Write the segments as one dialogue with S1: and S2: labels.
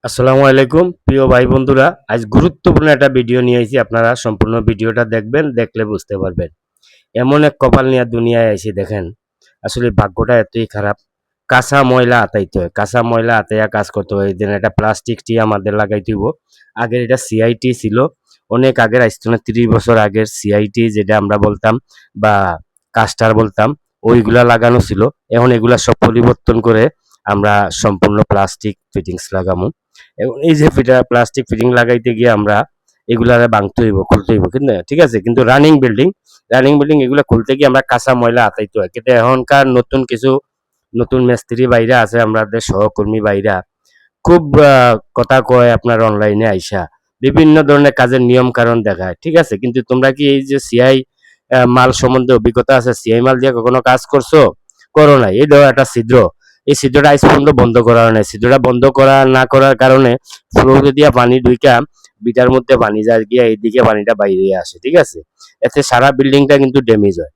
S1: আসসালামু আলাইকুম প্রিয় ভাই বন্ধুরা, আজ গুরুত্বপূর্ণ একটা ভিডিও নিয়ে এসেছি। আপনারা সম্পূর্ণ ভিডিওটা দেখবেন, দেখলে বুঝতে পারবেন। এমন এক কপাল নিয়ে দুনিয়ায় এসে দেখেন, আসলে ভাগ্যটা এতই খারাপ। কাঁচা ময়লা আতাইতে হয়, কাঁচা ময়লা আতাইয়া কাজ করতে হয়। এই দিন একটা প্লাস্টিক টি আমাদের লাগাইতে হইব। আগের এটা সিআইটি ছিল, অনেক আগের, আসতো না 30 বছর আগের সিআইটি যেটা আমরা বলতাম, বা কাস্টার বলতাম, ওইগুলা লাগানো ছিল। এখন এগুলা সব পরিবর্তন করে আমরা সম্পূর্ণ প্লাস্টিক ফিটিংস লাগামু। এবং এই যে প্লাস্টিক ফিটিং লাগাইতে গিয়ে আমরা এগুলারে ভাঙতে হইব, খুলতে হইব, কিন্তু ঠিক আছে, কিন্তু রানিং বিল্ডিং এগুলো খুলতে গিয়ে আমরা কাঁচা ময়লা আতাইতে হয়। কিন্তু এখনকার নতুন মিস্ত্রি বাইরা আছে, আমাদের সহকর্মী বাইরা খুব কথা কয় আপনার অনলাইনে আইসা বিভিন্ন ধরনের কাজের নিয়ম কারণ দেখায়, ঠিক আছে। কিন্তু তোমরা কি এই যে সিআই মাল সম্বন্ধে অভিজ্ঞতা আছে? সিআই মাল দিয়ে কখনো কাজ করছো? করো নাই। এই ধরো একটা ছিদ্র, এই ছিদ্রটা আজ পর্যন্ত বন্ধ করা হয় নাই। ছিদ্রটা বন্ধ করা না করার কারণে ফ্লোরে দিয়া পানি ঢুইকা বিটার মধ্যে পানি যায় গিয়া এইদিকে পানিটা বাইরে আসে, ঠিক আছে। এতে সারা বিল্ডিংটা কিন্তু ড্যামেজ হয়।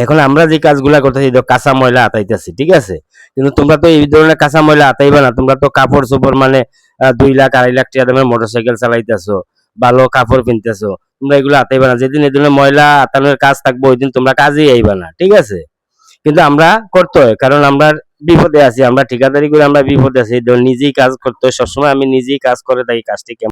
S1: এখন আমরা যে কাজগুলা করতেছি, কাঁচা ময়লা আতাইতেছি, ঠিক আছে। কিন্তু তোমরা তো এই ধরনের কাঁচা ময়লা আতাইবা না। তোমরা তো কাপড় চোপড় মানে 2 লাখ 2.5 লাখ টাকা দামের মোটরসাইকেল চালাইতেছো, ভালো কাপড় কিনতেছো। তোমরা এগুলো আতাইবা না। যেদিন এই ধরনের ময়লা আতানোর কাজ থাকবো, ওই দিন তোমরা কাজেই আইবা না, ঠিক আছে। কিন্তু আমরা করতে হয়, কারণ আমরা বিপদে আছি, আমরা ঠিকাদারি করে আমরা বিপদে আছি। নিজেই কাজ করতে হয় সবসময়। আমি নিজেই কাজ করে তাই কাজটি কেমন